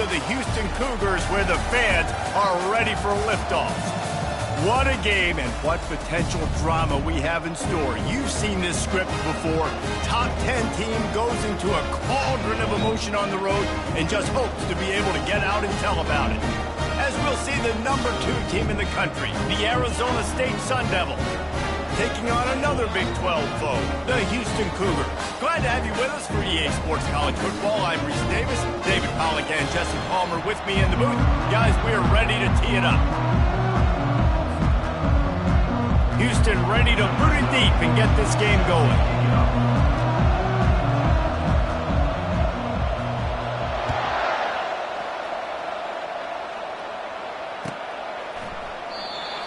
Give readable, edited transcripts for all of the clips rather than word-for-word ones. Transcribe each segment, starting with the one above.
the Houston Cougars, where the fans are ready for liftoff. What a game and what potential drama we have in store. You've seen this script before. Top 10 team goes into a cauldron of emotion on the road and just hopes to be able to get out and tell about it. As we'll see the number 2 team in the country, the Arizona State Sun Devils, taking on another Big 12 foe, the Houston Cougars. Glad to have you with us for EA Sports College Football. I'm Reese Davis, David Pollack and Jesse Palmer with me in the booth. Guys, we are ready to tee it up. Houston ready to boot it deep and get this game going.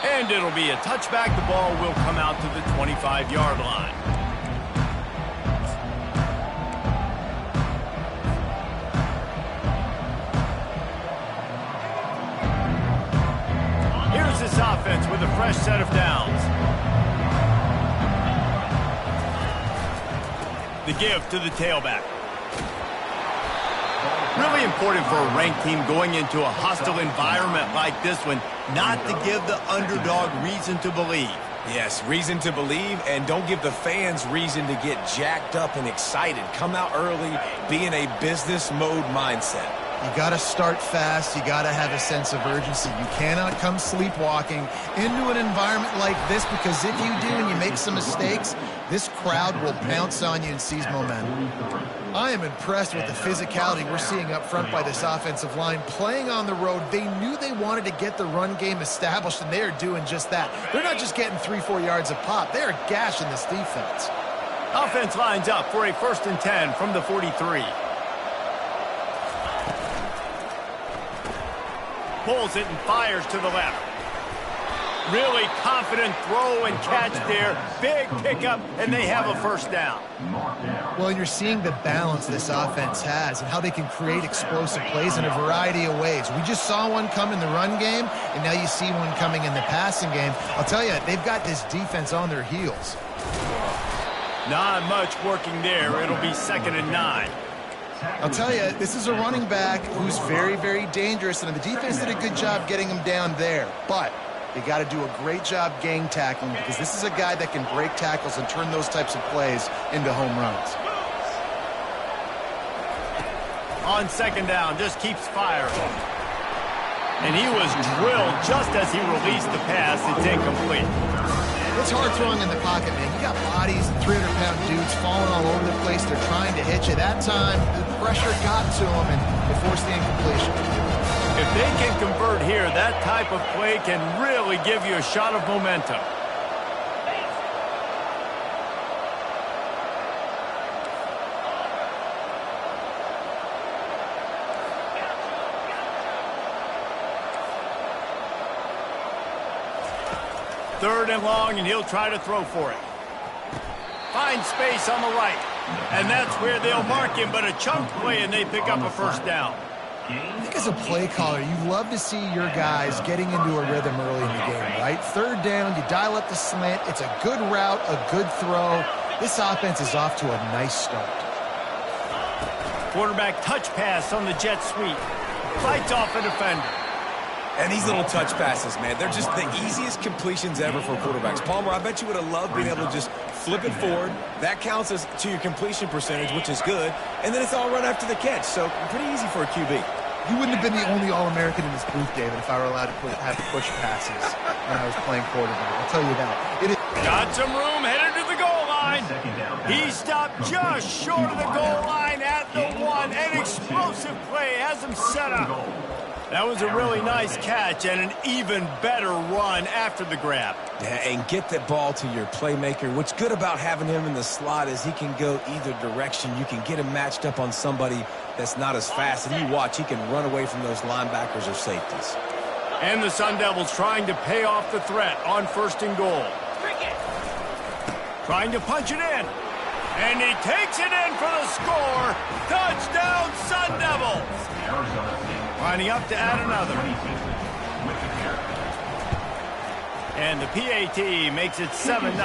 And it'll be a touchback. The ball will come out to the 25-yard line. Here's this offense with a fresh set of downs. The give to the tailback. Really important for a ranked team going into a hostile environment like this one, not to give the underdog reason to believe. Yes, reason to believe, and don't give the fans reason to get jacked up and excited. Come out early, be in a business mode mindset. You got to start fast. You got to have a sense of urgency. You cannot come sleepwalking into an environment like this, because if you do and you make some mistakes, this crowd will pounce on you and seize momentum. I am impressed with the physicality we're seeing up front by this offensive line. Playing on the road, they knew they wanted to get the run game established, and they are doing just that. They're not just getting 3-4 yards a pop. They are gashing this defense. Offense lines up for a 1st and 10 from the 43. Pulls it and fires to the left. Really confident throw and catch there. Big pickup, and they have a 1st down. Well, you're seeing the balance this offense has and how they can create explosive plays in a variety of ways. We just saw one come in the run game, and now you see one coming in the passing game. I'll tell you, they've got this defense on their heels. Not much working there. It'll be 2nd and 9. I'll tell you, this is a running back who's very, very dangerous, and the defense did a good job getting him down there. But they got to do a great job gang tackling, because this is a guy that can break tackles and turn those types of plays into home runs. On 2nd down, just keeps firing. And he was drilled just as he released the pass. It's incomplete. It's hard throwing in the pocket, man. You got bodies, 300-pound dudes falling all over the place. They're trying to hit you. That time, the pressure got to them, and they forced the incompletion. If they can convert here, that type of play can really give you a shot of momentum. Third and long, and he'll try to throw for it. Finds space on the right. And that's where they'll mark him, but a chunk play, and they pick up a 1st down. I think as a play caller, you love to see your guys getting into a rhythm early in the game, right? 3rd down, you dial up the slant. It's a good route, a good throw. This offense is off to a nice start. Quarterback touch pass on the jet sweep. Fights off a defender. And these little touch passes, man, they're just the easiest completions ever for quarterbacks. Palmer, I bet you would have loved being able to just flip it forward. That counts as to your completion percentage, which is good. And then it's all run after the catch, so pretty easy for a QB. You wouldn't have been the only All-American in this booth, David, if I were allowed to have push passes when I was playing quarterback. I'll tell you that. Got some room, headed to the goal line. He stopped just short of the goal line at the 1. An explosive play has him set up. That was a really nice catch and an even better run after the grab. Yeah, and get that ball to your playmaker. What's good about having him in the slot is he can go either direction. You can get him matched up on somebody that's not as fast, and you watch, he can run away from those linebackers or safeties. And the Sun Devils trying to pay off the threat on 1st and goal. Trying to punch it in. And he takes it in for the score. Touchdown, Sun Devils. Lining up to add another. And the PAT makes it 7-0.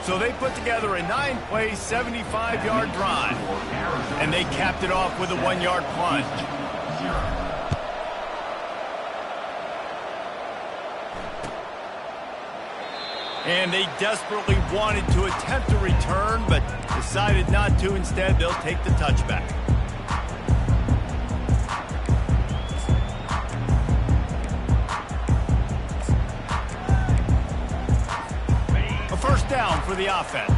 So they put together a 9-play, 75-yard drive. And they capped it off with a 1-yard plunge. And they desperately wanted to attempt a return, but decided not to. Instead, they'll take the touchback. A first down for the offense.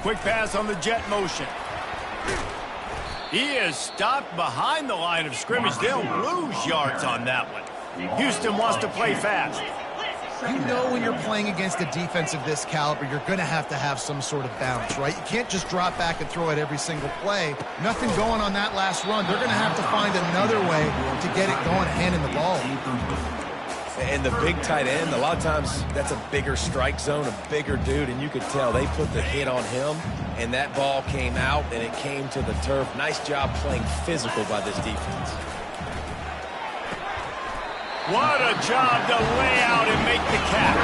Quick pass on the jet motion. He is stopped behind the line of scrimmage. They'll lose yards on that one. Houston wants to play fast. You know when you're playing against a defense of this caliber, you're going to have some sort of balance, right? You can't just drop back and throw it every single play. Nothing going on that last run. They're going to have to find another way to get it going, handing the ball. And the big tight end, a lot of times that's a bigger strike zone, a bigger dude, and you could tell they put the hit on him, and that ball came out, and it came to the turf. Nice job playing physical by this defense. What a job to lay out and make the catch.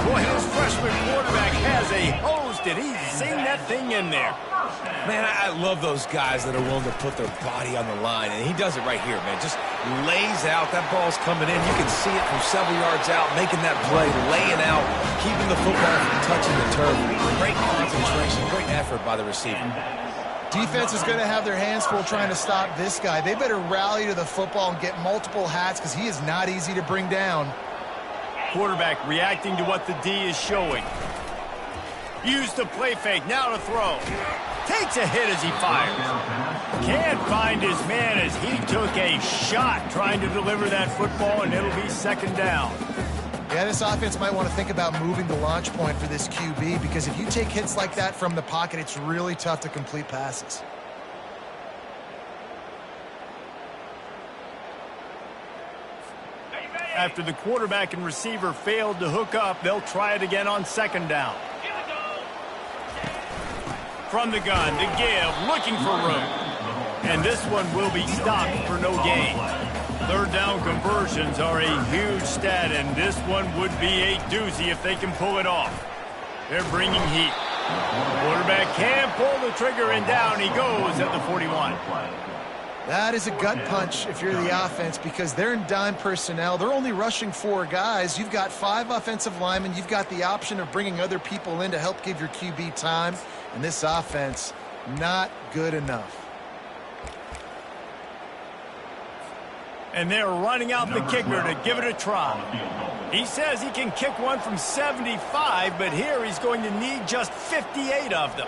Boy, this freshman quarterback has a hose. Did he sing that thing in there? Man, I love those guys that are willing to put their body on the line, and he does it right here, man. Just lays out. That ball's coming in. You can see it from several yards out, making that play, laying out, keeping the football from touching the turf. Great concentration, great effort by the receiver. Defense is going to have their hands full trying to stop this guy. They better rally to the football and get multiple hats because he is not easy to bring down. Quarterback reacting to what the D is showing. Use the play fake, now to throw. Takes a hit as he fires. Can't find his man as he took a shot trying to deliver that football, and it'll be second down. Yeah, this offense might want to think about moving the launch point for this QB because if you take hits like that from the pocket, it's really tough to complete passes. After the quarterback and receiver failed to hook up, they'll try it again on second down. From the gun to give, looking for room. And this one will be stopped for no gain. Third down conversions are a huge stat, and this one would be a doozy if they can pull it off. They're bringing heat. Quarterback can pull the trigger, and down he goes at the 41. That is a gut punch if you're the offense because they're in dime personnel. They're only rushing 4 guys. You've got 5 offensive linemen. You've got the option of bringing other people in to help give your QB time. And this offense, not good enough. And they're running out the kicker to give it a try. He says he can kick one from 75, but here he's going to need just 58 of them.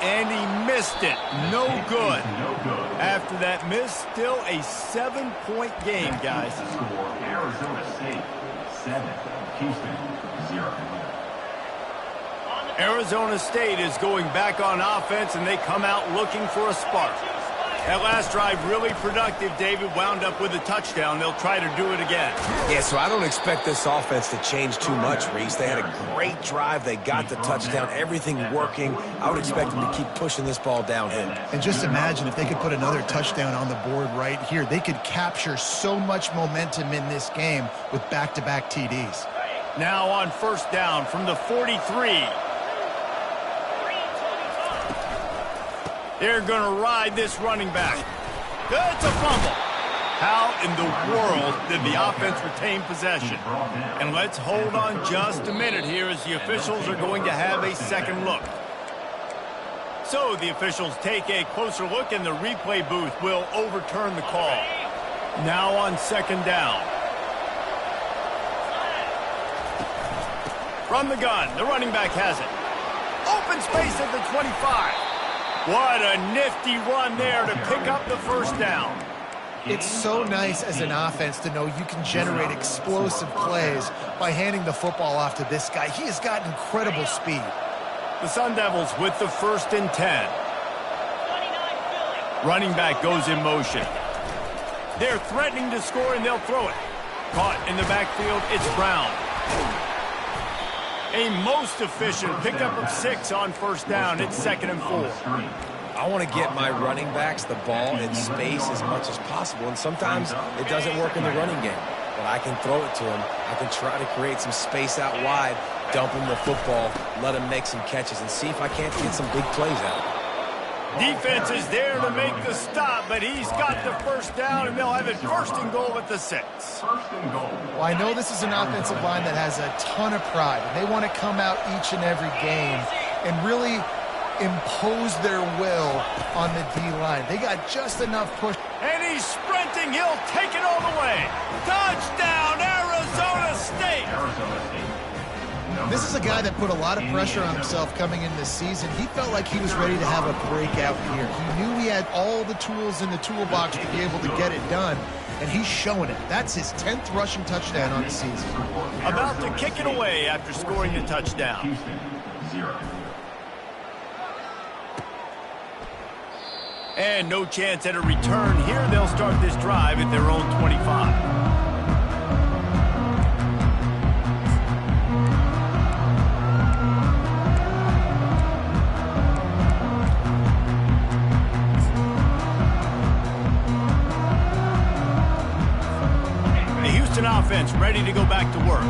And he missed it. No good. After that miss, still a 7-point game, guys. Arizona State 7, Houston 0. Arizona State is going back on offense, and they come out looking for a spark. That last drive really productive. David wound up with a touchdown. They'll try to do it again. Yeah, so I don't expect this offense to change too much, Reese. They had a great drive. They got the touchdown. Everything working. I would expect them to keep pushing this ball downhill. And just imagine if they could put another touchdown on the board right here. They could capture so much momentum in this game with back-to-back TDs. Now on first down from the 43. They're going to ride this running back. It's a fumble. How in the world did the offense retain possession? And let's hold on just a minute here as the officials are going to have a second look. So the officials take a closer look, and the replay booth will overturn the call. Now on second down. From the gun, the running back has it. Open space at the 25. What a nifty run there to pick up the first down. It's so nice as an offense to know you can generate explosive plays by handing the football off to this guy. He has got incredible speed. The Sun Devils with the 1st and 10. Running back goes in motion. They're threatening to score, and they'll throw it. Caught in the backfield, it's Brown. A most efficient pickup of 6 on first down. It's 2nd and 4. I want to get my running backs the ball in space as much as possible, and sometimes it doesn't work in the running game. But I can throw it to them. I can try to create some space out wide, dump him the football, let him make some catches, and see if I can't get some big plays out of it. Defense is there to make the stop, but he's got the first down, and they'll have it 1st and goal at the 6. Well, I know this is an offensive line that has a ton of pride, and they want to come out each and every game and really impose their will on the D-line. They got just enough push. And he's sprinting. He'll take it all the way. Touchdown, Arizona State. This is a guy that put a lot of pressure on himself coming in this season. He felt like he was ready to have a breakout year. He knew he had all the tools in the toolbox to be able to get it done, and he's showing it. That's his 10th rushing touchdown on the season. About to kick it away after scoring the touchdown. Houston, 0. And no chance at a return here. They'll start this drive at their own 25. Offense ready to go back to work.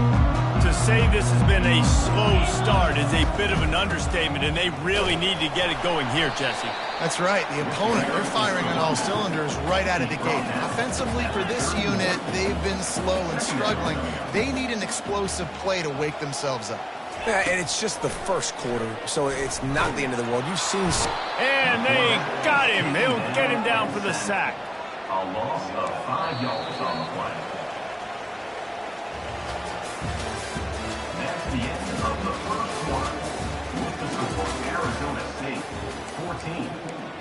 To say this has been a slow start is a bit of an understatement, and they really need to get it going here, Jesse. That's right. The opponent, they're firing on all cylinders right out of the gate. Offensively for this unit, they've been slow and struggling. They need an explosive play to wake themselves up. Yeah, and it's just the first quarter, so it's not the end of the world. You've seen... And they got him. They'll get him down for the sack. A loss of 5 yards on the play. That's the end of the first quarter. With the score, Arizona State 14,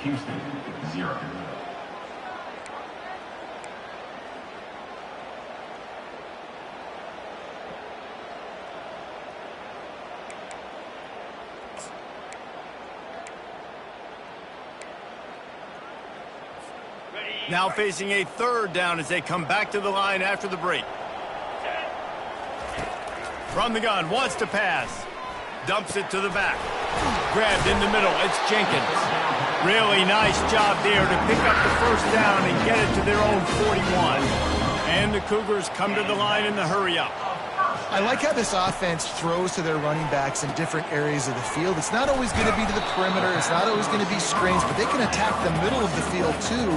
Houston 0. Now facing a 3rd down as they come back to the line after the break. From the gun, wants to pass. Dumps it to the back. Grabbed in the middle, it's Jenkins. Really nice job there to pick up the 1st down and get it to their own 41. And the Cougars come to the line in the hurry-up. I like how this offense throws to their running backs in different areas of the field. It's not always going to be to the perimeter. It's not always going to be screens, but they can attack the middle of the field, too,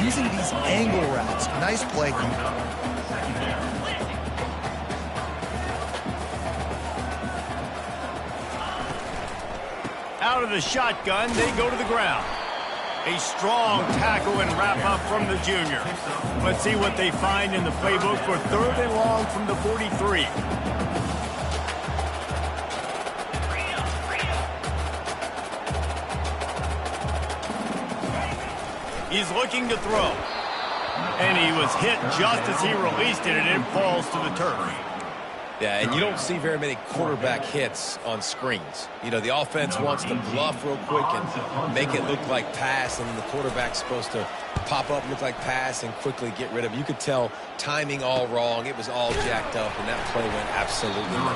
using these angle routes. Nice play. Out of the shotgun, they go to the ground. A strong tackle and wrap-up from the junior. Let's see what they find in the playbook for 3rd and long from the 43. He's looking to throw. And he was hit just as he released it, and it falls to the turf. Yeah, and you don't see very many quarterback hits on screens. You know, the offense wants to bluff real quick and make it look like pass, and then the quarterback's supposed to pop up, look like pass, and quickly get rid of it. You could tell timing all wrong. It was all jacked up, and that play went absolutely wrong.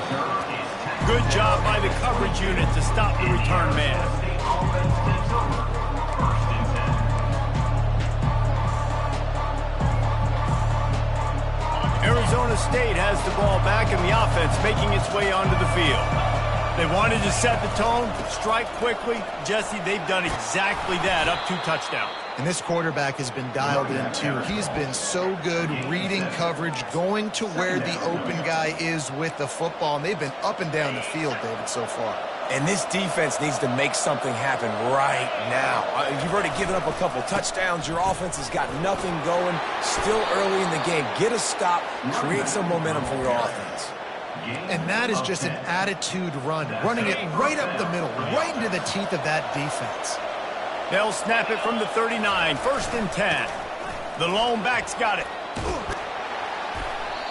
Good job by the coverage unit to stop the return man. Arizona State has the ball back, and the offense making its way onto the field. They wanted to set the tone, strike quickly. Jesse, they've done exactly that, up 2 touchdowns. And this quarterback has been dialed in, too. He's been so good reading coverage, going to where the open guy is with the football, and they've been up and down the field, David, so far. And this defense needs to make something happen right now. You've already given up a couple touchdowns. Your offense has got nothing going. Still early in the game. Get a stop. Create some momentum for your offense. And that is just an attitude run, running it right up the middle, right into the teeth of that defense. They'll snap it from the 39, 1st and 10. The lone back's got it.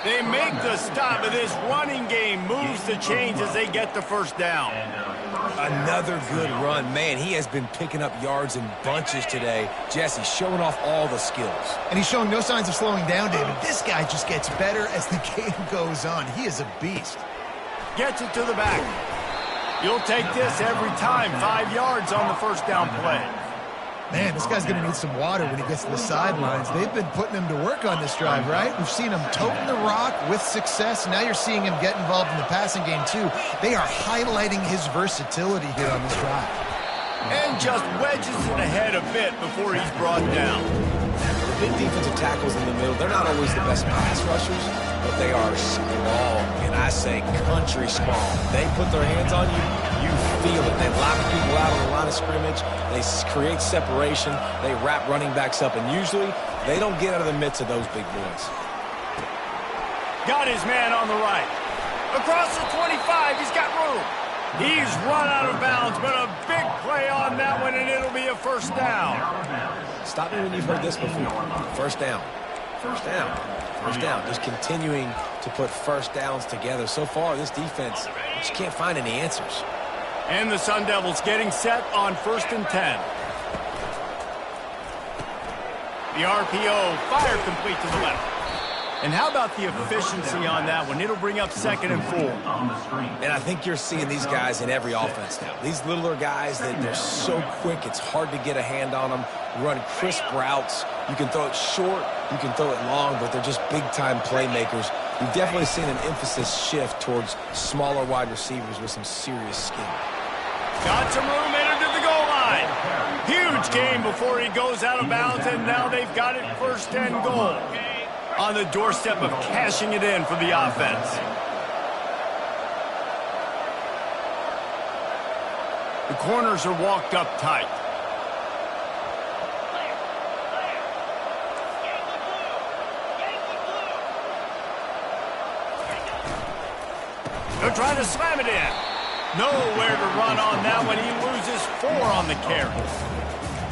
They make the stop, but this running game moves the chains as they get the 1st down. Another good run. Man, he has been picking up yards in bunches today. Jesse showing off all the skills. And he's showing no signs of slowing down, David. This guy just gets better as the game goes on. He is a beast. Gets it to the back. You'll take this every time. 5 yards on the 1st down play. Man, this guy's going to need some water when he gets to the sidelines. They've been putting him to work on this drive, right? We've seen him toting the rock with success. Now you're seeing him get involved in the passing game, too. They are highlighting his versatility here on this drive. and just wedges it ahead a bit before he's brought down. The big defensive tackles in the middle, they're not always the best pass rushers, but they are strong, and I say country strong. They put their hands on you, you feel it. They lock people out on the line of scrimmage. They create separation. They wrap running backs up, and usually they don't get out of the midst of those big boys. Got his man on the right. Across the 25, he's got room. He's run out of bounds, but a big play on that one, and it'll be a first down. Stop me when you've heard this before. First down. First down. First down. Just continuing to put first downs together. So far, this defense just can't find any answers. And the Sun Devils getting set on 1st and 10. The RPO fired complete to the left. And how about the efficiency on that one? It'll bring up 2nd and 4. And I think you're seeing these guys in every offense now. These littler guys, they're so quick, it's hard to get a hand on them. Run crisp routes. You can throw it short, you can throw it long, but they're just big-time playmakers. We've definitely seen an emphasis shift towards smaller wide receivers with some serious skill. Got some room, entered to the goal line. Huge game before he goes out of bounds, and now they've got it 1st and goal. On the doorstep of cashing it in for the offense. The corners are walked up tight. They're trying to slam it in. Nowhere to run on that one. He loses 4 on the carry.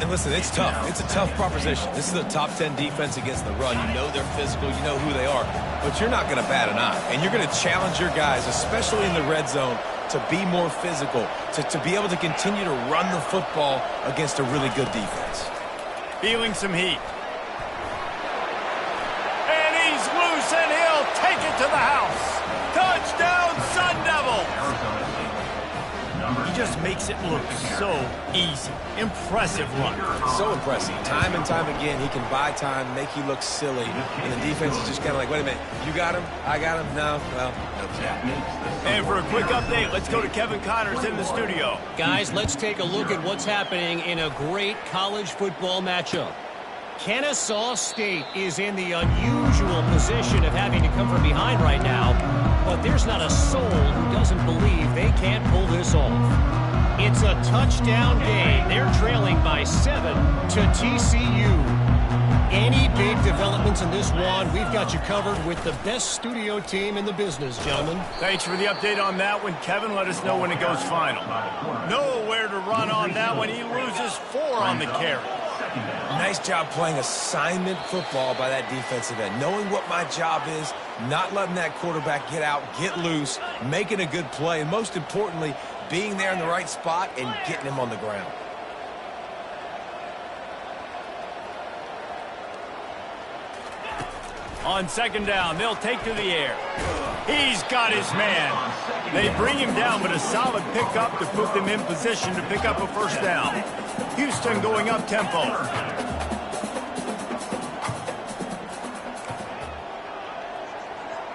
And listen, it's tough. It's a tough proposition. This is a top 10 defense against the run. You know they're physical. You know who they are. But you're not going to bat an eye. And you're going to challenge your guys, especially in the red zone, to be more physical, to be able to continue to run the football against a really good defense. Feeling some heat. And he's loose, and he'll take it to the house. Touchdown, Sun Devils! He just makes it look so easy. Impressive run. So impressive. Time and time again, he can buy time, make you look silly, and the defense is just kind of like, wait a minute, you got him? I got him? No? Well, no. And for a quick update, let's go to Kevin Connors in the studio. Guys, let's take a look at what's happening in a great college football matchup. Kennesaw State is in the unusual position of having to come from behind right now, but there's not a soul who doesn't believe they can't pull this off. It's a touchdown game. They're trailing by 7 to TCU. Any big developments in this one, we've got you covered with the best studio team in the business, gentlemen. Thanks for the update on that one, Kevin. Let us know when it goes final. Nowhere to run on that one. He loses 4 on the carry. Nice job playing assignment football by that defensive end. Knowing what my job is, not letting that quarterback get out, get loose, making a good play, and most importantly, being there in the right spot and getting him on the ground. On 2nd down, they'll take to the air. He's got his man. They bring him down, but a solid pickup to put them in position to pick up a 1st down. Houston going up tempo.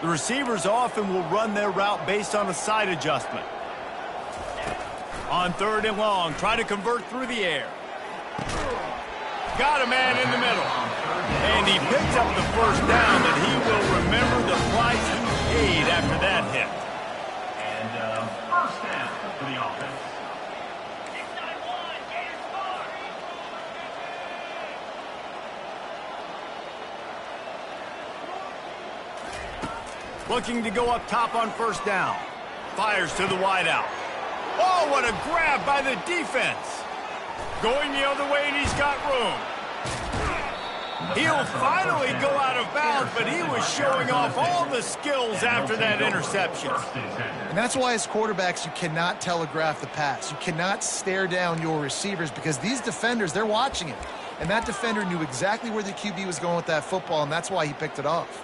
The receivers often will run their route based on a side adjustment. On 3rd and long, try to convert through the air. Got a man in the middle. And he picks up the 1st down, but he will remember the price he paid after that hit. And 1st down for the offense. Looking to go up top on 1st down. Fires to the wideout. Oh, what a grab by the defense. Going the other way, and he's got room. He'll finally go out of bounds, but he was showing off all the skills after that interception. And that's why as quarterbacks, you cannot telegraph the pass. You cannot stare down your receivers because these defenders, they're watching it. And that defender knew exactly where the QB was going with that football, and that's why he picked it off.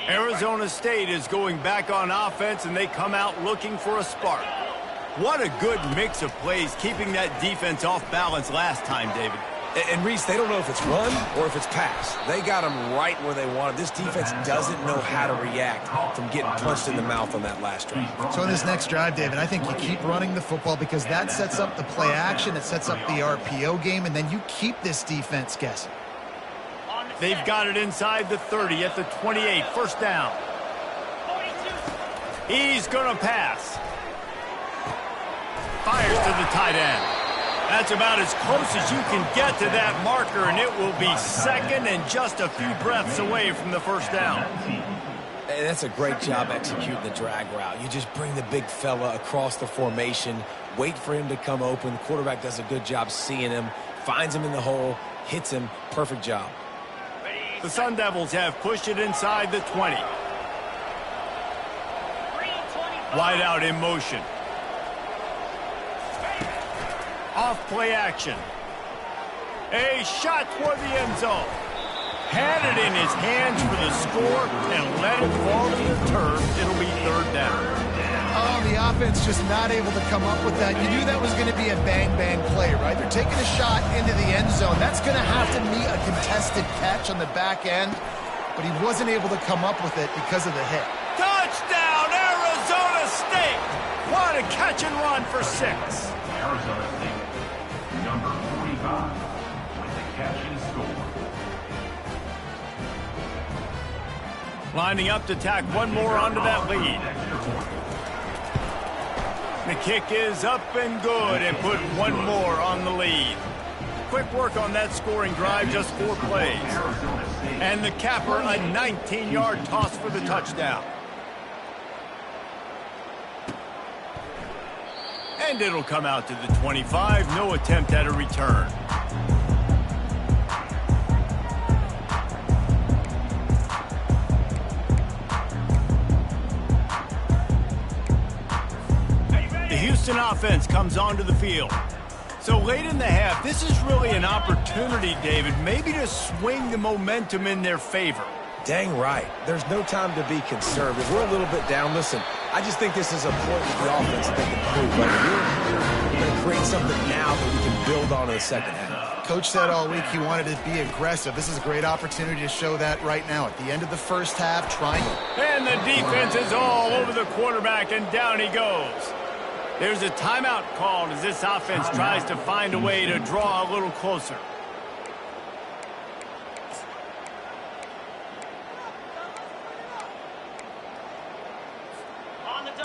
Arizona State is going back on offense, and they come out looking for a spark. What a good mix of plays, keeping that defense off balance last time, David. And Reese, they don't know if it's run or if it's pass. They got them right where they want it. This defense doesn't know how to react from getting punched in the mouth on that last drive. So in this next drive, David, I think you keep running the football because that sets up the play action, it sets up the RPO game, and then you keep this defense guessing. They've got it inside the 30 at the 28, first down. He's going to pass. Fires to the tight end. That's about as close as you can get to that marker, and it will be second and just a few breaths away from the first down. And that's a great job executing the drag route. You just bring the big fella across the formation, wait for him to come open. The quarterback does a good job seeing him, finds him in the hole, hits him. Perfect job. The Sun Devils have pushed it inside the 20. Wide out in motion. Off play action. A shot toward the end zone. Had it in his hands for the score and let it fall to the turf. It'll be third down. Oh, the offense just not able to come up with that. You knew that was going to be a bang-bang play, right? They're taking a shot into the end zone. That's going to have to be a contested catch on the back end, but he wasn't able to come up with it because of the hit. Touchdown, Arizona State! What a catch and run for 6. Arizona State, number 45, with the catch and score. Lining up to tack one more onto that lead. The kick is up and good and put one more on the lead. Quick work on that scoring drive, just 4 plays. And the capper, a 19-yard toss for the touchdown. And it'll come out to the 25. No attempt at a return. The Houston offense comes onto the field. So late in the half, this is really an opportunity, David, maybe to swing the momentum in their favor. Dang right. There's no time to be conservative. We're a little bit down. Listen, I just think this is a point for the offense that they can prove. We're going to create something now that we can build on in the second half. Coach said all week he wanted to be aggressive. This is a great opportunity to show that right now. At the end of the first half, trying. And the defense is all over the quarterback, and down he goes. There's a timeout called as this offense tries to find a way to draw a little closer.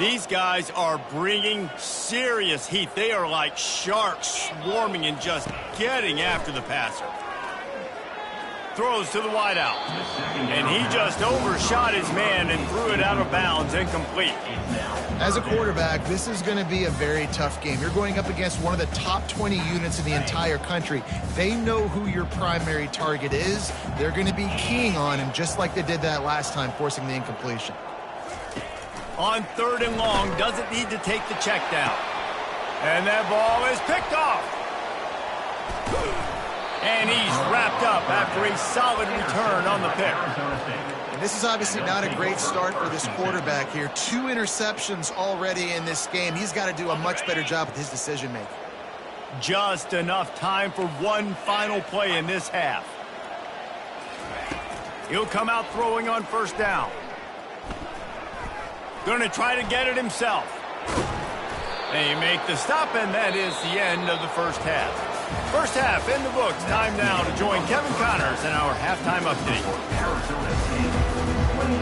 These guys are bringing serious heat. They are like sharks swarming and just getting after the passer. Throws to the wideout. And he just overshot his man and threw it out of bounds, incomplete. As a quarterback, this is going to be a very tough game. You're going up against one of the top 20 units in the entire country. They know who your primary target is. They're going to be keying on him just like they did that last time, forcing the incompletion. On 3rd and long, doesn't need to take the check down. And that ball is picked off. And he's wrapped up after a solid return on the pick. And this is obviously not a great start for this quarterback here. 2 interceptions already in this game. He's got to do a much better job with his decision-making. Just enough time for one final play in this half. He'll come out throwing on 1st down. Going to try to get it himself. They make the stop, and that is the end of the first half. First half in the books. Time now to join Kevin Connors in our halftime update. Arizona State, 28,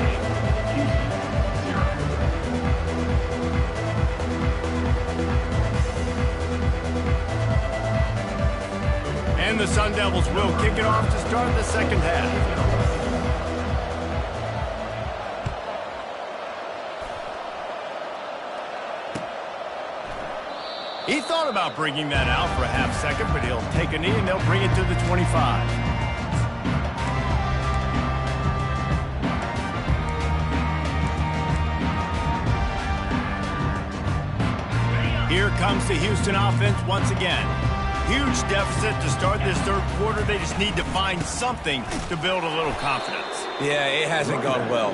Houston, 0. And the Sun Devils will kick it off to start the second half. He thought about bringing that out for a half second, but he'll take a knee and they'll bring it to the 25. Here comes the Houston offense once again. Huge deficit to start this 3rd quarter. They just need to find something to build a little confidence. Yeah, it hasn't gone well.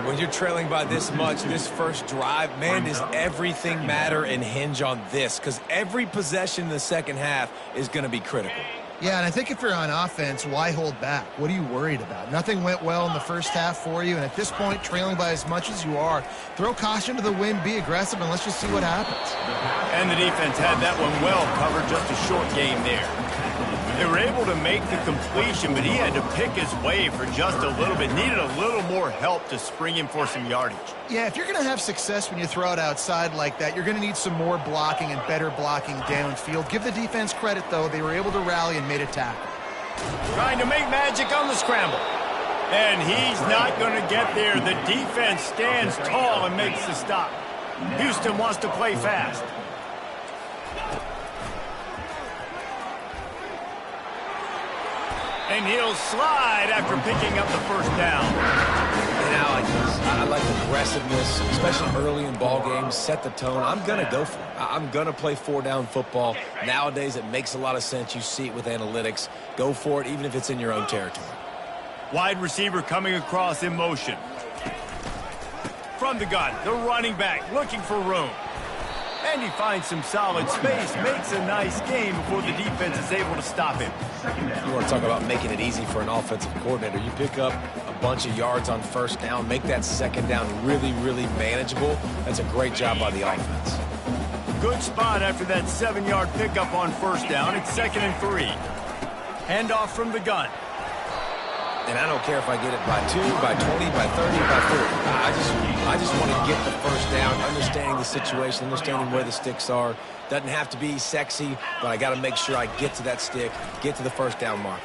When you're trailing by this much, this first drive, man, does everything matter and hinge on this? Because every possession in the second half is going to be critical. Yeah, and I think if you're on offense, why hold back? What are you worried about? Nothing went well in the first half for you, and at this point, trailing by as much as you are, throw caution to the wind, be aggressive, and let's just see what happens. And the defense had that one well covered, just a short game there. They were able to make the completion, but he had to pick his way for just a little bit. Needed a little more help to spring him for some yardage. Yeah, if you're going to have success when you throw it outside like that, you're going to need some more blocking and better blocking downfield. Give the defense credit, though. They were able to rally and made a tackle. Trying to make magic on the scramble. And he's not going to get there. The defense stands tall and makes the stop. Houston wants to play fast. And he'll slide after picking up the first down. And I like this. I like aggressiveness, especially early in ball games. Set the tone. I'm going to go for it. I'm going to play four-down football. Nowadays, it makes a lot of sense. You see it with analytics. Go for it, even if it's in your own territory. Wide receiver coming across in motion. From the gun, the running back looking for room. And he finds some solid space, makes a nice game before the defense is able to stop him. You want to talk about making it easy for an offensive coordinator. You pick up a bunch of yards on first down, make that second down really, really manageable. That's a great job by the offense. Good spot after that 7-yard pickup on first down. It's 2nd and 3. Handoff from the gun. And I don't care if I get it by 2, by 20, by 30, by 40. I just want to get the first down, understanding the situation, understanding where the sticks are. Doesn't have to be sexy, but I got to make sure I get to that stick, get to the first down mark.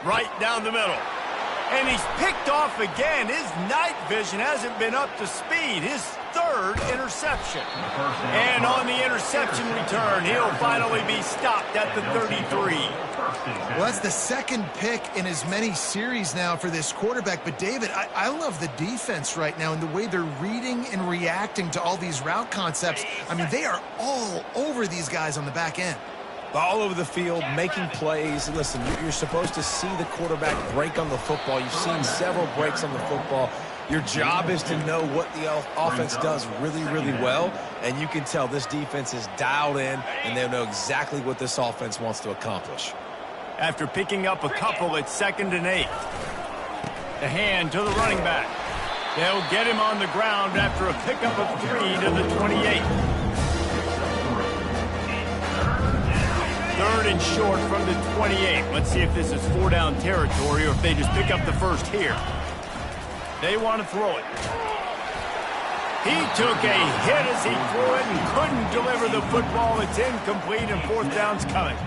Right down the middle. And he's picked off again. His night vision hasn't been up to speed. His 3rd interception. And on the interception return, he'll finally be stopped at the 33. Well, that's the 2nd pick in as many series now for this quarterback. But, David, I love the defense right now and the way they're reading and reacting to all these route concepts. I mean, they are all over these guys on the back end. All over the field, making plays. Listen, you're supposed to see the quarterback break on the football. You've seen several breaks on the football. Your job is to know what the offense does really, really well, and you can tell this defense is dialed in, and they know exactly what this offense wants to accomplish. After picking up a couple, it's 2nd and 8. The hand to the running back. They'll get him on the ground after a pickup of 3 to the 28. 3rd and short from the 28. Let's see if this is 4-down territory or if they just pick up the first here. They want to throw it. He took a hit as he threw it and couldn't deliver the football. It's incomplete and 4th down's coming.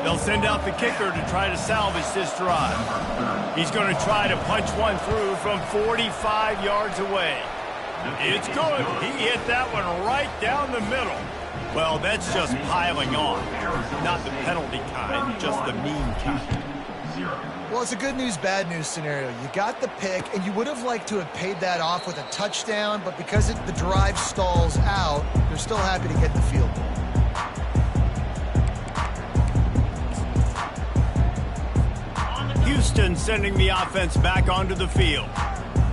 They'll send out the kicker to try to salvage this drive. He's going to try to punch one through from 45 yards away. It's good. He hit that one right down the middle. Well, that's just piling on. Not the penalty kind, just the mean kind. Well, it's a good news, bad news scenario. You got the pick, and you would have liked to have paid that off with a touchdown, but because the drive stalls out, they're still happy to get the field goal. Houston sending the offense back onto the field.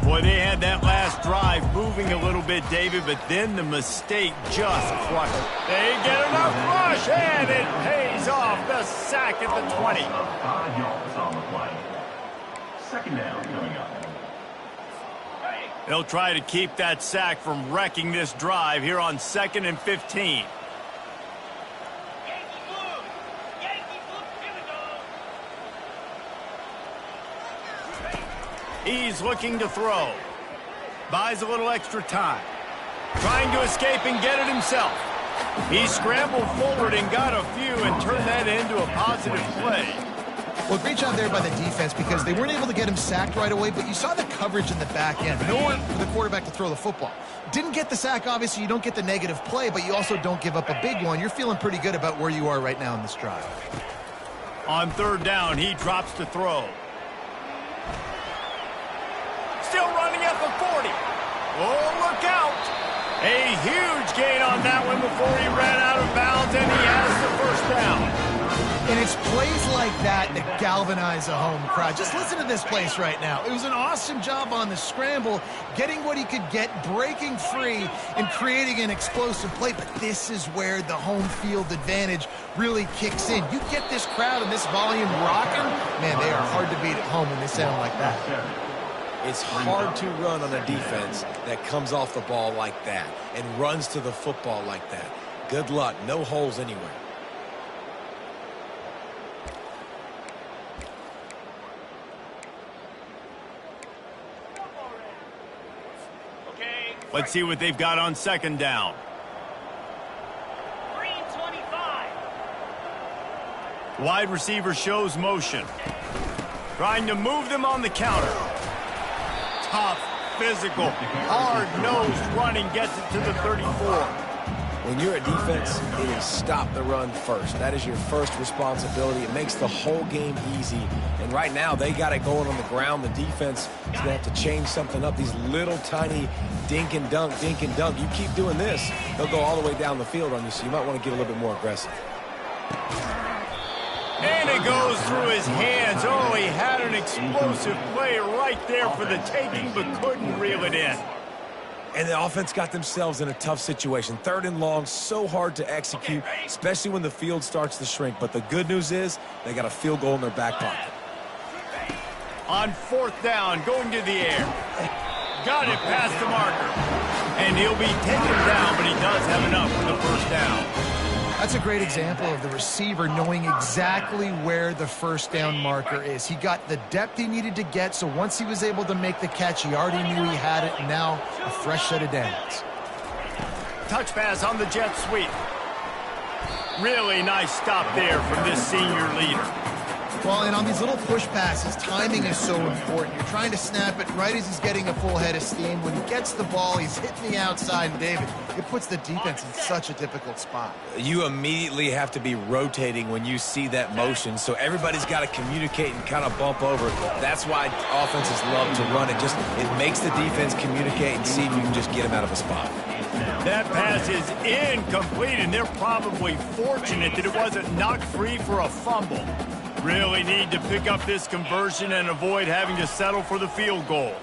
Boy, they had that last drive moving a little bit, David, but then the mistake just crushed it. They get enough rush, and it pays off. The sack at the 20. 5 yards on the play. 2nd down coming up. They'll try to keep that sack from wrecking this drive here on 2nd and 15. He's looking to throw. Buys a little extra time. Trying to escape and get it himself. He scrambled forward and got a few and turned that into a positive play. Well, great job there by the defense because they weren't able to get him sacked right away, but you saw the coverage in the back end. Nowhere for the quarterback to throw the football. Didn't get the sack, obviously. You don't get the negative play, but you also don't give up a big one. You're feeling pretty good about where you are right now in this drive. On 3rd down, he drops to throw. Still running at the 40. Oh, look out. A huge gain on that one before he ran out of bounds, and he has the first down. And it's plays like that that galvanize a home crowd. Just listen to this place right now. It was an awesome job on the scramble, getting what he could get, breaking free, and creating an explosive play. But this is where the home field advantage really kicks in. You get this crowd and this volume rocking, man, they are hard to beat at home when they sound like that. It's hard to run on a defense that comes off the ball like that and runs to the football like that. Good luck. No holes anywhere. Let's see what they've got on second down. Green 25. Wide receiver shows motion. Trying to move them on the counter. Tough, physical, hard-nosed running gets it to the 34. When you're a defense, it is stop the run first. That is your first responsibility. It makes the whole game easy. And right now, they got it going on the ground. The defense is going to have to change something up. These little tiny dink and dunk, dink and dunk. You keep doing this, they'll go all the way down the field on you, so you might want to get a little bit more aggressive. And it goes through his hands. Oh, he had an explosive play right there for the taking, but couldn't reel it in. And the offense got themselves in a tough situation. Third and long, so hard to execute, especially when the field starts to shrink. But the good news is they got a field goal in their back pocket. On fourth down, going to the air. Got it past the marker. And he'll be taken down, but he does have enough for the first down. That's a great example of the receiver knowing exactly where the first down marker is. He got the depth he needed to get, so once he was able to make the catch, he already knew he had it, and now a fresh set of downs. Touch pass on the jet sweep. Really nice stop there from this senior leader. Well, and on these little push passes, timing is so important. You're trying to snap it right as he's getting a full head of steam. When he gets the ball, he's hitting the outside, and David, it puts the defense in such a difficult spot. You immediately have to be rotating when you see that motion, so everybody's got to communicate and kind of bump over. That's why offenses love to run it. It makes the defense communicate and see if you can just get him out of a spot. That pass is incomplete, and they're probably fortunate that it wasn't knocked free for a fumble. Really need to pick up this conversion and avoid having to settle for the field goal.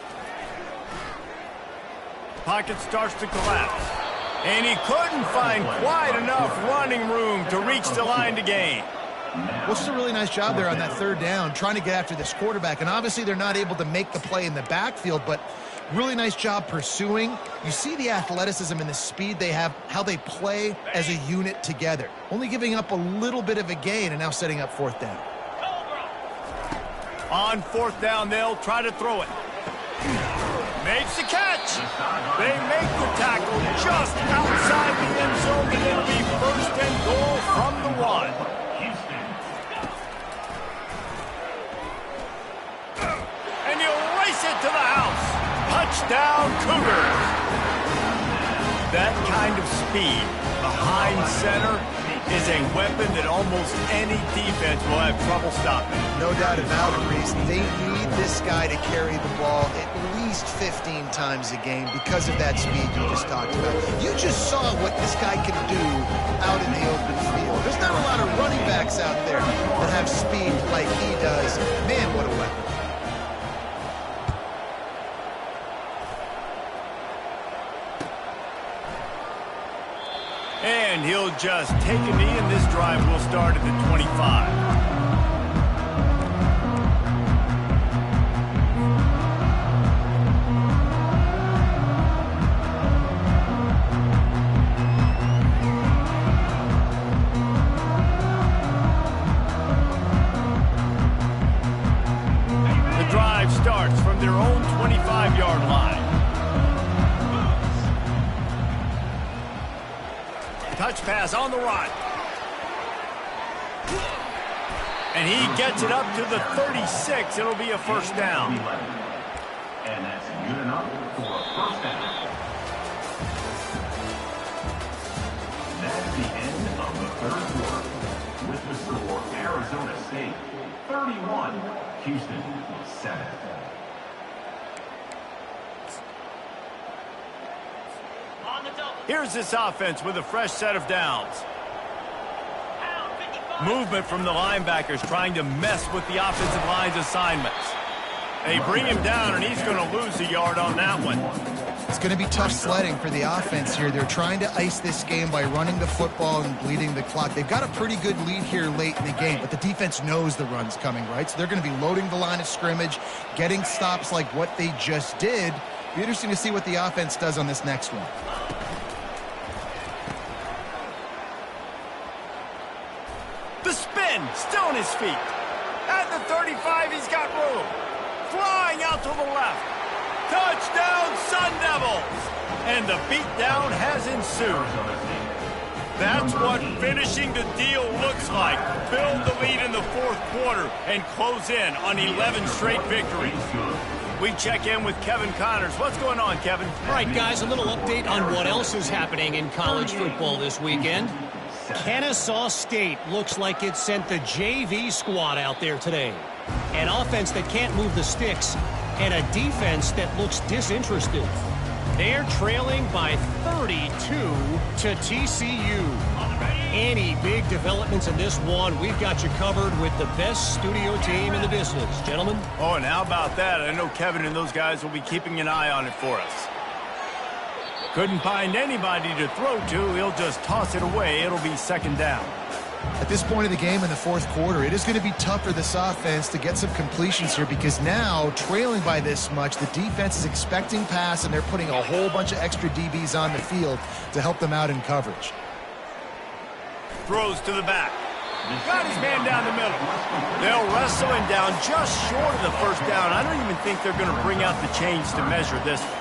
Pocket starts to collapse. And he couldn't find quite enough running room to reach the line to gain. Well, it's a really nice job there on that third down, trying to get after this quarterback. And obviously they're not able to make the play in the backfield, but really nice job pursuing. You see the athleticism and the speed they have, how they play as a unit together. Only giving up a little bit of a gain and now setting up fourth down. On fourth down, they'll try to throw it. Makes the catch. They make the tackle just outside the end zone, and it'll be first and goal from the 1. And he'll race it to the house. Touchdown, Cougars. That kind of speed behind center is a weapon that almost any defense will have trouble stopping. No doubt about it, Reese. They need this guy to carry the ball at least 15 times a game because of that speed you just talked about. You just saw what this guy can do out in the open field. There's not a lot of running backs out there that have speed like he does. Man, what a weapon. And he'll just take a knee, and this drive will start at the 25. The drive starts from their own 25-yard line. Touch pass on the run. And he gets it up to the 36. It'll be a first down. And that's good enough for a first down. That's the end of the third quarter. With the score, Arizona State 31, Houston 7. Here's this offense with a fresh set of downs. Movement from the linebackers trying to mess with the offensive line's assignments. They bring him down, and he's going to lose a yard on that one. It's going to be tough sledding for the offense here. They're trying to ice this game by running the football and bleeding the clock. They've got a pretty good lead here late in the game, but the defense knows the run's coming, right? So they're going to be loading the line of scrimmage, getting stops like what they just did. Be interesting to see what the offense does on this next one. The spin, still on his feet. At the 35, he's got room. Flying out to the left. Touchdown, Sun Devils! And the beatdown has ensued. That's what finishing the deal looks like. Build the lead in the fourth quarter and close in on 11 straight victories. We check in with Kevin Connors. What's going on, Kevin? All right, guys, a little update on what else is happening in college football this weekend. Kennesaw State looks like it sent the JV squad out there today. An offense that can't move the sticks and a defense that looks disinterested. They're trailing by 32 to TCU. Any big developments in this one, we've got you covered with the best studio team in the business. Gentlemen? Oh, and how about that? I know Kevin and those guys will be keeping an eye on it for us. Couldn't find anybody to throw to. He'll just toss it away. It'll be second down. At this point of the game in the fourth quarter, it is going to be tough for this offense to get some completions here because now, trailing by this much, the defense is expecting pass, and they're putting a whole bunch of extra DBs on the field to help them out in coverage. Throws to the back. Got his man down the middle. They'll wrestle him down just short of the first down. I don't even think they're going to bring out the chains to measure this one.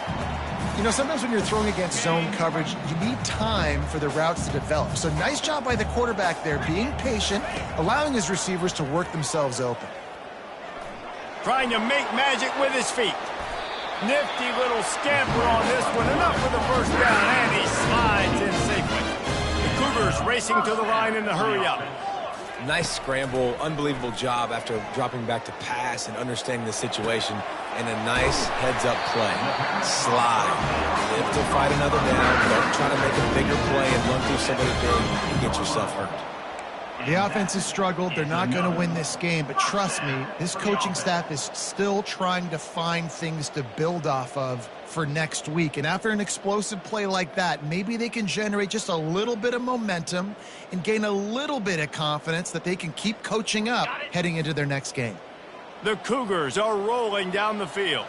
You know, sometimes when you're throwing against zone coverage, you need time for the routes to develop. So nice job by the quarterback there, being patient, allowing his receivers to work themselves open. Trying to make magic with his feet. Nifty little scamper on this one. Enough for the first down, and he slides in safely. The Cougars racing to the line in the hurry-up. Nice scramble, unbelievable job after dropping back to pass and understanding the situation, and a nice heads-up play. Slide. Live to fight another down. Don't try to make a bigger play and run through somebody big and get yourself hurt. The offense has struggled. They're not going to win this game, but trust me, this coaching staff is still trying to find things to build off of for next week. And after an explosive play like that, maybe they can generate just a little bit of momentum and gain a little bit of confidence that they can keep coaching up heading into their next game. The Cougars are rolling down the field.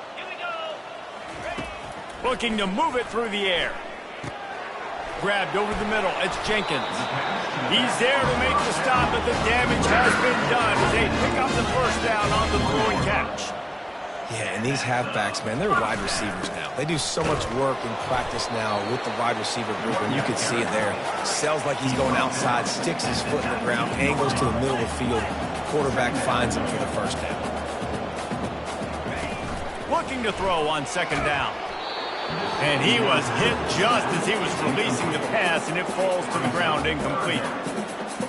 Looking to move it through the air. Grabbed over the middle. It's Jenkins. He's there to make the stop, but the damage has been done as they pick up the first down on the throw and catch. Yeah, and these halfbacks, man, they're wide receivers now. They do so much work in practice now with the wide receiver group, and you can see it there. Sells like he's going outside, sticks his foot in the ground, angles to the middle of the field. Quarterback finds him for the first down. Looking to throw on second down. And he was hit just as he was releasing the pass, and it falls to the ground incomplete.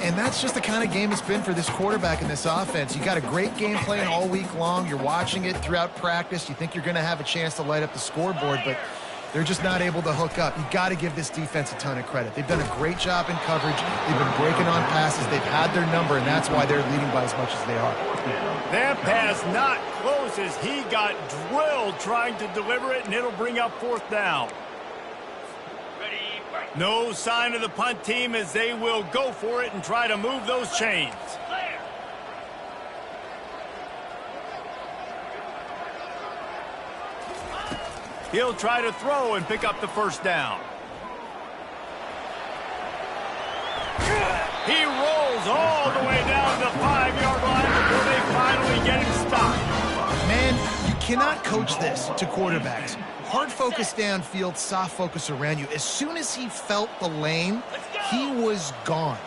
And that's just the kind of game it's been for this quarterback in this offense. You got a great game plan all week long. You're watching it throughout practice. You think you're going to have a chance to light up the scoreboard, but they're just not able to hook up. You got to give this defense a ton of credit. They've done a great job in coverage. They've been breaking on passes. They've had their number, and that's why they're leading by as much as they are. That pass not close as he got drilled trying to deliver it, and it'll bring up fourth down. No sign of the punt team as they will go for it and try to move those chains. He'll try to throw and pick up the first down. He rolls all the way down the 5-yard line before they finally get him stopped. Man, you cannot coach this to quarterbacks. Hard focus downfield, soft focus around you. As soon as he felt the lane, he was gone.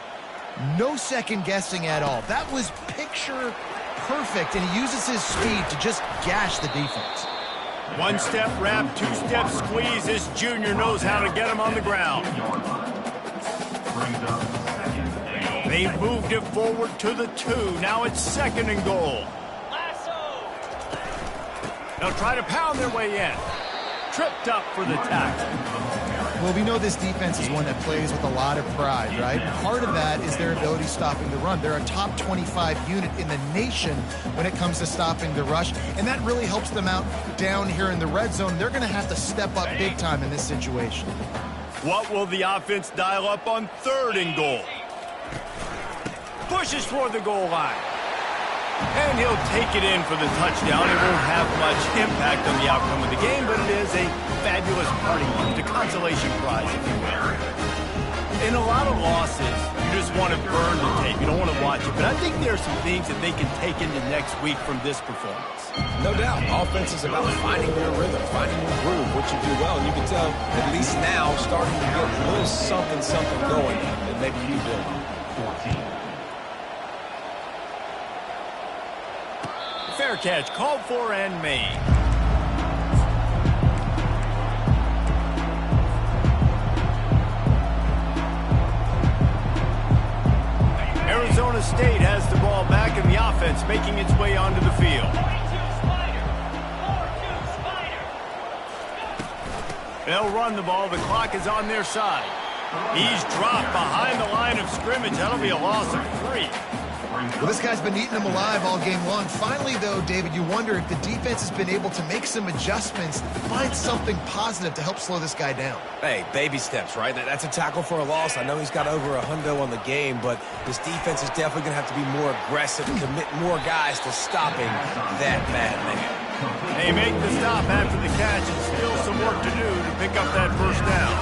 No second guessing at all. That was picture perfect, and he uses his speed to just gash the defense. One-step wrap, two-step squeeze. This junior knows how to get him on the ground. They've moved it forward to the 2. Now it's second and goal. They'll try to pound their way in. Tripped up for the tackle. Well, we know this defense is one that plays with a lot of pride, right? Part of that is their ability stopping the run. They're a top 25 unit in the nation when it comes to stopping the rush, and that really helps them out down here in the red zone. They're going to have to step up big time in this situation. What will the offense dial up on 3rd and goal? Pushes toward the goal line. And he'll take it in for the touchdown. It won't have much impact on the outcome of the game, but it is a fabulous party gift, a consolation prize, if you will. In a lot of losses, you just want to burn the tape. You don't want to watch it. But I think there are some things that they can take into next week from this performance. No doubt. Offense is about finding your rhythm, finding your groove, what you do well. And you can tell, at least now, starting to get a little something going that maybe you build on. 14. Fair catch, called for and made. Arizona State has the ball back in the offense, making its way onto the field. They'll run the ball. The clock is on their side. He's dropped behind the line of scrimmage. That'll be a loss of 3. Well, this guy's been eating them alive all game long. Finally, though, David, you wonder if the defense has been able to make some adjustments, find something positive to help slow this guy down. Hey, baby steps, right? That's a tackle for a loss. I know he's got over $100 on the game, but this defense is definitely going to have to be more aggressive and commit more guys to stopping that bad man. They make the stop after the catch and still some work to do to pick up that first down.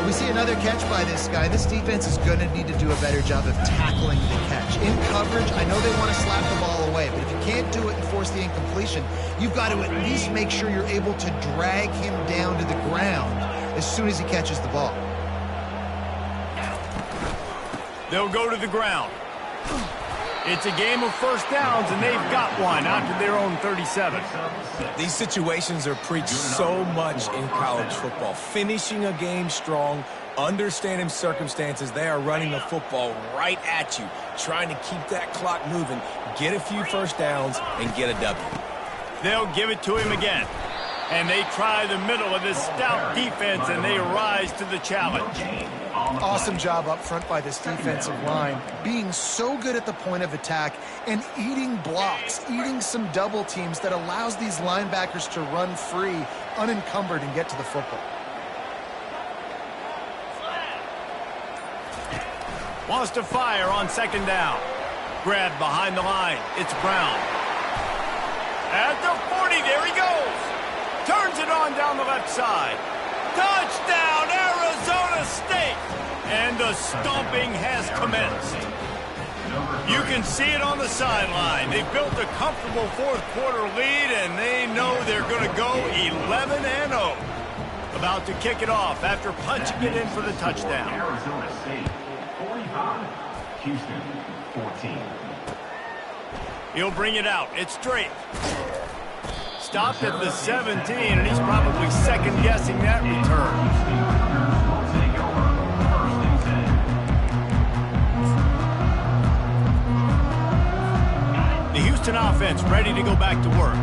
We see another catch by this guy. This defense is going to need to do a better job of tackling the catch. In coverage, I know they want to slap the ball away, but if you can't do it and force the incompletion, you've got to at least make sure you're able to drag him down to the ground as soon as he catches the ball. They'll go to the ground. It's a game of first downs, and they've got one out to their own 37. These situations are preached so much in college football. Finishing a game strong, understanding circumstances. They are running the football right at you, trying to keep that clock moving, get a few first downs, and get a W. They'll give it to him again. And they try the middle of this stout defense, and they rise to the challenge. Awesome job up front by this defensive line, being so good at the point of attack and eating blocks, eating some double teams that allows these linebackers to run free, unencumbered, and get to the football. Wants to fire on 2nd down. Grab behind the line. It's Brown. At the 40, there he goes. Turns it on down the left side. Touchdown, Arizona State! And the stomping has commenced. You can see it on the sideline. They built a comfortable 4th quarter lead, and they know they're going to go 11-0. About to kick it off after punching it in for the touchdown. Arizona State, 45. Houston, 14. He'll bring it out. It's straight. Stopped at the 17, and he's probably second-guessing that return. The Houston offense ready to go back to work.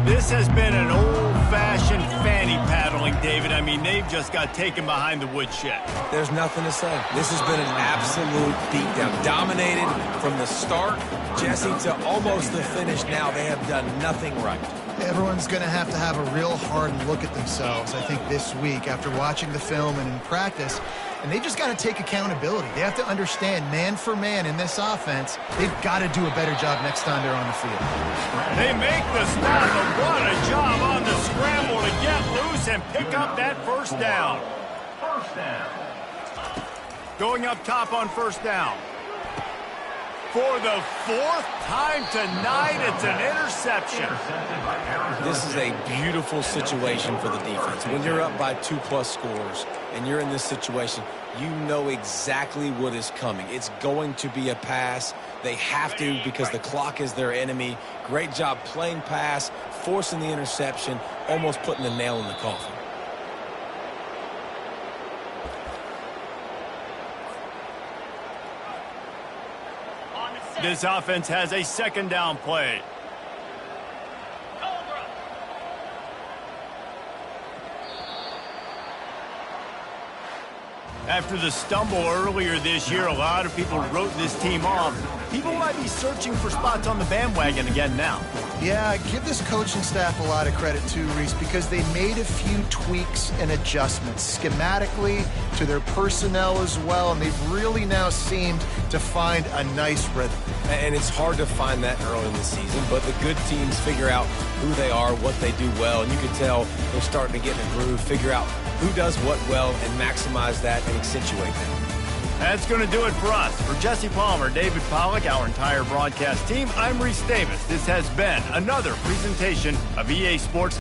This has been an old-fashioned fanny paddling, David. I mean, they've just got taken behind the woodshed. There's nothing to say. This has been an absolute beatdown. Dominated from the start, Jesse, to almost the finish now. They have done nothing right. Everyone's going to have a real hard look at themselves, I think, this week after watching the film and in practice. And they just got to take accountability. They have to understand, man for man in this offense, they've got to do a better job next time they're on the field. They make the stop, but what a job on the scramble to get loose and pick up that first down. First down. Going up top on first down. For the 4th time tonight, it's an interception. This is a beautiful situation for the defense. When you're up by 2+ scores and you're in this situation, you know exactly what is coming. It's going to be a pass. They have to because the clock is their enemy. Great job playing pass, forcing the interception, almost putting the nail in the coffin. This offense has a 2nd down play. After the stumble earlier this year, a lot of people wrote this team off. People might be searching for spots on the bandwagon again now. Yeah, give this coaching staff a lot of credit too, Reese, because they made a few tweaks and adjustments schematically to their personnel as well, and they've really now seemed to find a nice rhythm. And it's hard to find that early in the season, but the good teams figure out who they are, what they do well, and you can tell they're starting to get in a groove, figure out who does what well, and maximize that and accentuate that. That's going to do it for us. For Jesse Palmer, David Pollack, our entire broadcast team, I'm Reese Davis. This has been another presentation of EA Sports.